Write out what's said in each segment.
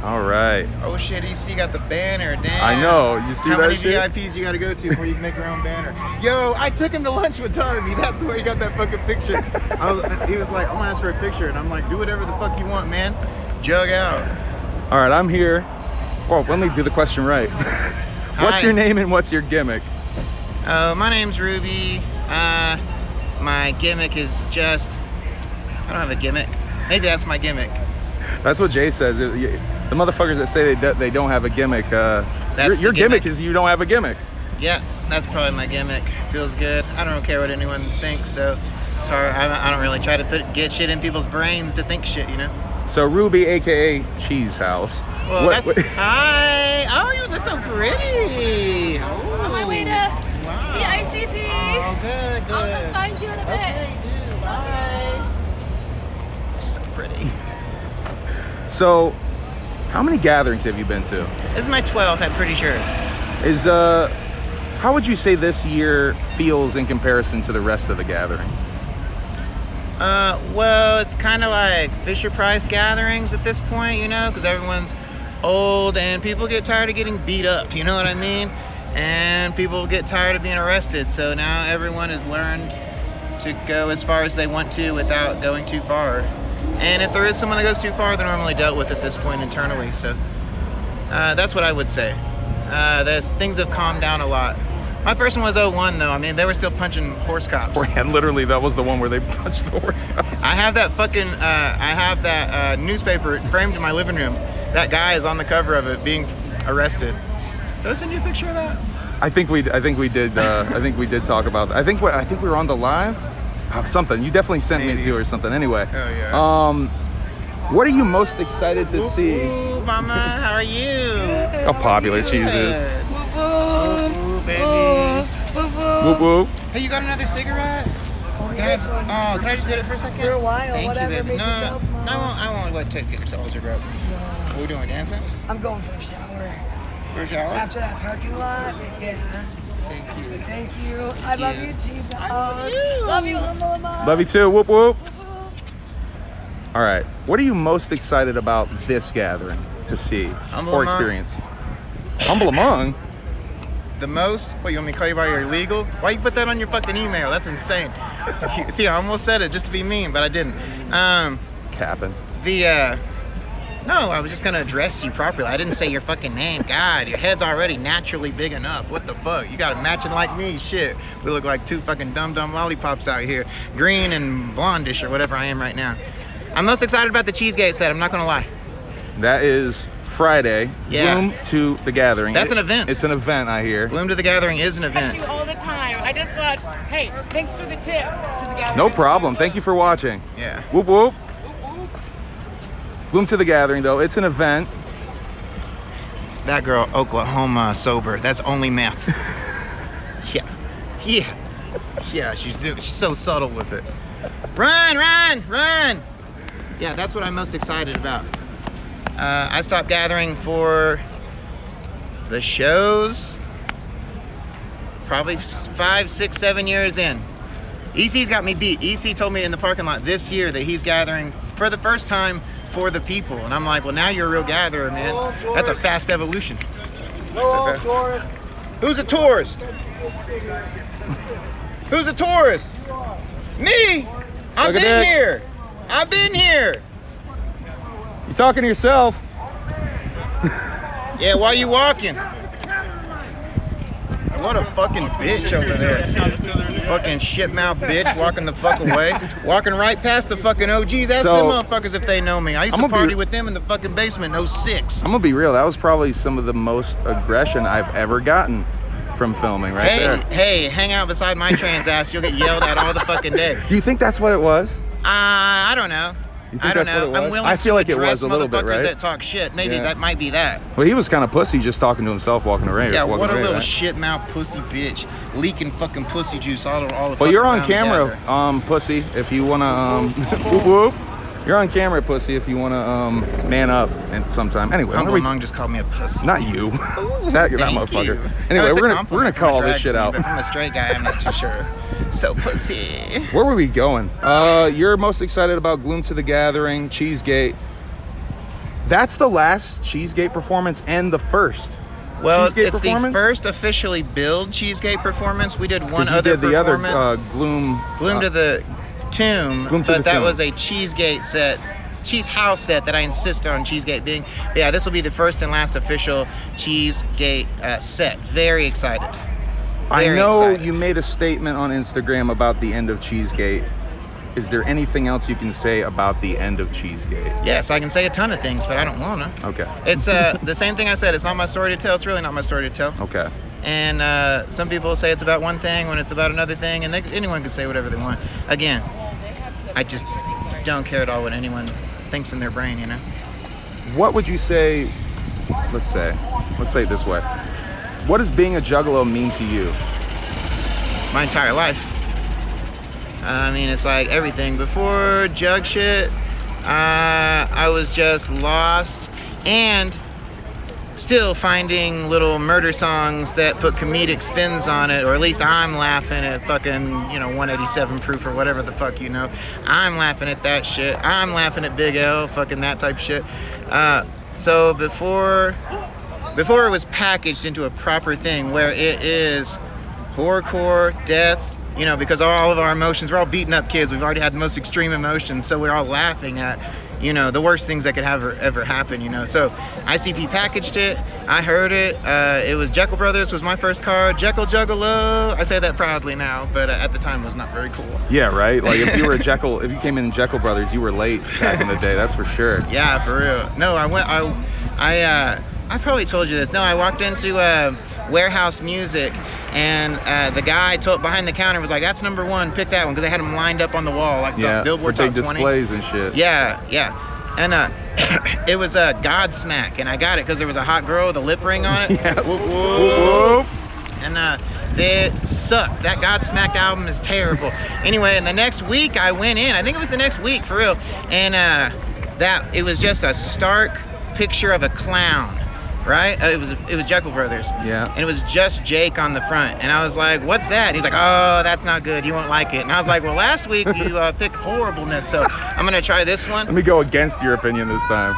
All right. Oh shit, EC got the banner, damn. I know, you see How that many shit? VIPs you gotta go to before you can make your own banner? Yo, I took him to lunch with Darby. That's where he got that fucking picture. He was like, I'm gonna ask for a picture. And I'm like, do whatever the fuck you want, man. Jug out. All right, I'm here. Well, let me do the question right. What's your name and what's your gimmick? My name's Ruby. My gimmick is just, I don't have a gimmick. Maybe that's my gimmick. That's what Jay says. The motherfuckers that say they don't have a gimmick, your gimmick is you don't have a gimmick. Yeah, that's probably my gimmick. Feels good. I don't care what anyone thinks, so it's hard. I don't really try to get shit in people's brains to think shit, you know? So Ruby, aka Cheese House. Well, hi. Oh, you look so pretty. Oh. On my way to CICP. Oh, good. I'll come find you in a bit. Okay, dude. Bye. So pretty. So, how many gatherings have you been to? This is my 12th, I'm pretty sure. How would you say this year feels in comparison to the rest of the gatherings? Well, it's kind of like Fisher Price gatherings at this point, you know, because everyone's old and people get tired of getting beat up, you know what I mean? And people get tired of being arrested, so now everyone has learned to go as far as they want to without going too far. And if there is someone that goes too far, they're normally dealt with at this point internally, so that's what I would say. Things have calmed down a lot. My first one was 01 though. I mean, they were still punching horse cops. And literally, that was the one where they punched the horse cops. I have that fucking, newspaper framed in my living room. That guy is on the cover of it being arrested. Did I send you a picture of that? I think we did. I think we did talk about that. I think we were on the live. Something. You definitely sent me to or something. Anyway. Oh yeah. What are you most excited to see? Ooh, mama, how are you? How popular Cheese is. Ooh, baby. Whoop whoop. Hey, you got another cigarette? Can I just hit it for a second? For a while, Thank whatever, you, baby. make yourself, Mom. I won't let take it. So it's a grab. What are we doing? Dancing? I'm going for a shower. For a shower? After that parking lot, yeah. Thank you. Thank you. I love you, Jesus. I love you. Love you, Mama. Love you too. Whoop whoop. All right. What are you most excited about this gathering to see or experience? Humble among. The most? What, you want me to call you by your legal? Why you put that on your fucking email? That's insane. See, I almost said it just to be mean, but I didn't. It's capping. No, I was just gonna address you properly. I didn't say your fucking name. God, your head's already naturally big enough. What the fuck? You got it matching like me. Shit. We look like two fucking dumb lollipops out here. Green and blondish or whatever I am right now. I'm most excited about the Cheesegate set, I'm not gonna lie. That is Friday. Yeah. Bloom to the Gathering. That's an event. It's an event, I hear. Bloom to the Gathering is an I event. watch you all the time. I just watched. Hey, thanks for the tips to the Gathering. No problem. Thank you for watching. Yeah. Whoop whoop. Bloom to the Gathering, though. It's an event. That girl, Oklahoma sober. That's only meth. Yeah, she's so subtle with it. Run! Yeah, that's what I'm most excited about. I stopped gathering for the shows probably 5, 6, 7 years in. EC's got me beat. EC told me in the parking lot this year that he's gathering for the first time for the people. And I'm like, well, now you're a real gatherer, man. That's a fast evolution. Tourist. Who's a tourist? Who's a tourist? Me! I've been here. You talking to yourself? Yeah, why you walking? What a fucking bitch over there. Fucking shitmouth bitch walking the fuck away. Walking right past the fucking OGs. Ask them motherfuckers if they know me. I used to party with them in the fucking basement in 06. I'm gonna be real. That was probably some of the most aggression I've ever gotten from filming there. Hey, hang out beside my trans ass. You'll get yelled at all the fucking day. Do you think that's what it was? I don't know. I don't know. I'm willing I feel like to it was a little bit, motherfuckers right? that talk shit. Maybe that might be that. Well, he was kind of pussy just talking to himself walking around. Yeah, what a little shit mouth pussy bitch. Leaking fucking pussy juice all the Well, you're on camera, pussy, if you want to, whoop whoop. You're on camera, pussy, if you want to man up and sometime. Anyway, Humble Mung just called me a pussy. Not you. that motherfucker. You. Anyway, No, we're gonna call this shit out. But from a straight guy, I'm not too sure. So pussy. Where were we going? You're most excited about Gloom to the Gathering, Cheesegate. That's the last Cheesegate performance and the first. Well, Cheesegate it's performance? the first officially billed Cheesegate performance. We did one 'Cause you other did the other performance. Gloom. Gloom to the Tomb, Gloom to but the that Tomb. was a Cheesegate set, Cheese House set that I insist on Cheesegate being. But yeah, this will be the first and last official Cheesegate set. Very excited. I Very know excited. you made a statement on Instagram about the end of Cheesegate. Is there anything else you can say about the end of Cheesegate? Yes, I can say a ton of things, but I don't wanna. Okay. It's the same thing I said. It's not my story to tell. It's really not my story to tell. Okay. And some people say it's about one thing when it's about another thing, and anyone can say whatever they want. Again, I just don't care at all what anyone thinks in their brain, you know? What would you say, let's say it this way. What does being a juggalo mean to you? It's my entire life. I mean, it's like everything. Before jug shit, I was just lost and still finding little murder songs that put comedic spins on it, or at least I'm laughing at fucking, 187 proof or whatever the fuck, I'm laughing at that shit. I'm laughing at Big L, fucking that type shit. So before it was packaged into a proper thing where it is horrorcore, death, because all of our emotions, we're all beaten up kids. We've already had the most extreme emotions, so we're all laughing at, the worst things that could ever happen, So ICP packaged it. I heard it. It was Jekyll Brothers was my first card. Jekyll Juggalo. I say that proudly now, but at the time it was not very cool. Yeah, right? Like if you were if you came in Jekyll Brothers, you were late back in the day, that's for sure. Yeah, for real. No, I probably told you this. No, I walked into Warehouse Music, and the guy behind the counter was like, "That's number one. Pick that one," because they had them lined up on the wall, like the Billboard for Top big 20 displays and shit. Yeah, and it was a Godsmack, and I got it because there was a hot girl with a lip ring on it. Yeah. Whoop, Whoop. whoop. And they suck. That Godsmack album is terrible. Anyway, and the next week I went in. I think it was the next week for real, and it was just a stark picture of a clown. Right? It was Jekyll Brothers. Yeah. And it was just Jake on the front. And I was like, "What's that?" And he's like, "Oh, that's not good. You won't like it." And I was like, "Well, last week you picked horribleness, so I'm gonna try this one." Let me go against your opinion this time.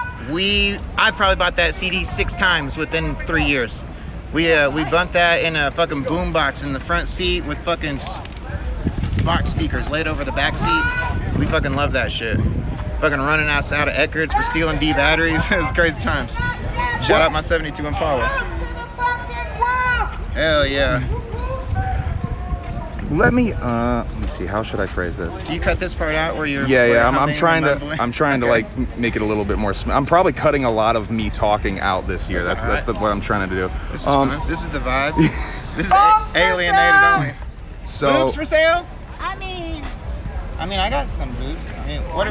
I probably bought that CD 6 times within 3 years. We bumped that in a fucking boombox in the front seat with fucking box speakers laid over the back seat. We fucking love that shit. Fucking running outside of Eckerd's for stealing D batteries. It was crazy times. Shout out my 72 Impala. Hell yeah. Let me see, how should I phrase this? Do you cut this part out where you're? Yeah, I'm humming trying and to mumbling? Okay. like make it a little bit more I'm probably cutting a lot of me talking out this year. That's That's all right. what I'm trying to do. This is fun. This is the vibe. This is alienated only. So Boobs for sale? I mean, I got some boobs.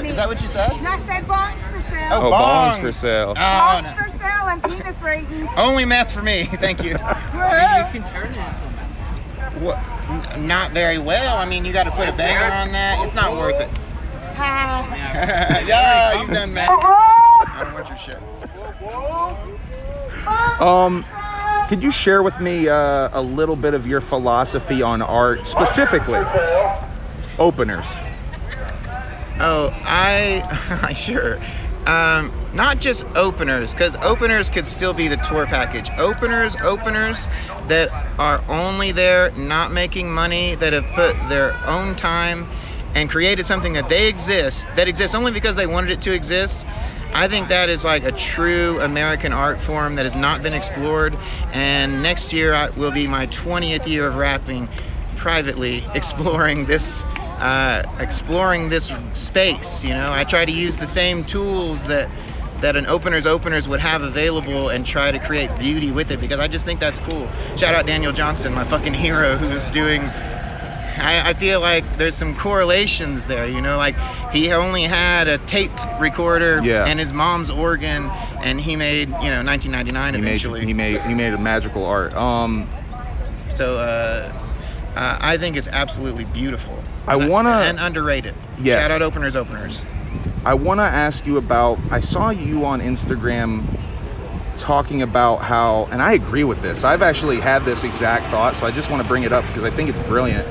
Is that what you said? And I said bongs for sale. Oh, bongs for sale. Oh, Bongs no. for sale and penis ratings. Only meth for me. Thank you. you can turn it into a meth. Not very well. I mean, you got to put a banger on that. It's not worth it. Yeah, you've done meth. I don't want your shit. Could you share with me a little bit of your philosophy on art, specifically openers? Oh, sure. Not just openers, because openers could still be the tour package. Openers that are only there, not making money, that have put their own time and created something that exists only because they wanted it to exist. I think that is like a true American art form that has not been explored. And next year will be my 20th year of rapping privately, exploring this space. I try to use the same tools that an openers would have available and try to create beauty with it, because I just think that's cool. Shout out Daniel Johnston, my fucking hero, who's doing. I feel like there's some correlations there, like he only had a tape recorder and his mom's organ, and he made 1999 eventually. He made a magical art. So I think it's absolutely beautiful. And underrated. Yes. Shout out openers. I want to ask you about, I saw you on Instagram talking about how, and I agree with this, I've actually had this exact thought, so I just want to bring it up because I think it's brilliant.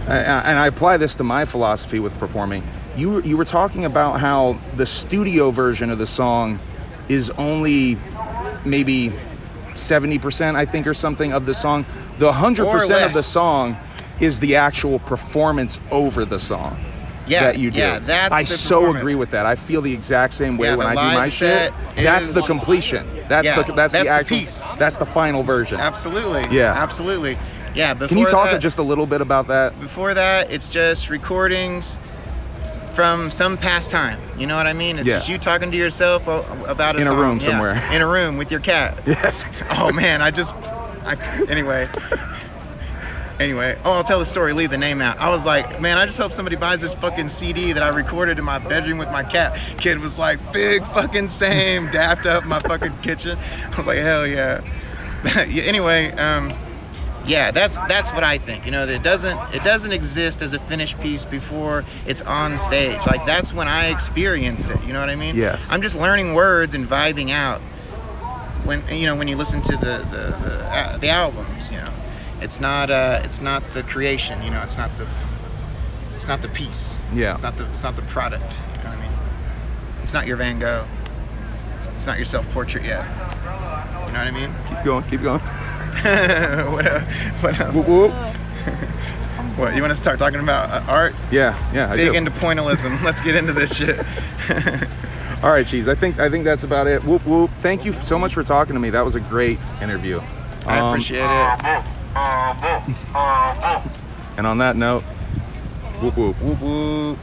And I apply this to my philosophy with performing. You were talking about how the studio version of the song is only maybe 70%, I think, or something of the song. The 100% of the less. song is the actual performance over the song. Yeah, that you do. yeah, that's I the so performance. agree with that. I feel the exact same way Yeah, when the I do live my shit. set That's is- the completion. That's Yeah, the that's the actual piece. That's the final version. Absolutely. Yeah. Absolutely. Yeah. Before Can you talk that, just a little bit about that? Before that, it's just recordings from some past time. You know what I mean? It's Yeah. just you talking to yourself about a In a song. room Yeah, somewhere. in a room with your cat. Yes. Oh man, anyway. Anyway, I'll tell the story, leave the name out. I was like, man, I just hope somebody buys this fucking CD that I recorded in my bedroom with my cat. Kid was like, big fucking same, dapped up my fucking kitchen. I was like, hell yeah. Yeah, anyway, yeah, that's what I think. You know, that it doesn't exist as a finished piece before it's on stage. Like that's when I experience it. You know what I mean? Yes. I'm just learning words and vibing out. When you listen to the albums, you know. It's not the creation, you know. It's not the piece. Yeah. It's not the product. You know what I mean? It's not your Van Gogh. It's not your self-portrait yet. You know what I mean? Keep going. What else? Whoop, whoop. What you want to start talking about art? Yeah, I Big do. into pointillism. Let's get into this shit. All right, Cheese. I think that's about it. Whoop whoop. Thank you so much for talking to me. That was a great interview. I appreciate it. And on that note, whoop whoop. Whoop whoop.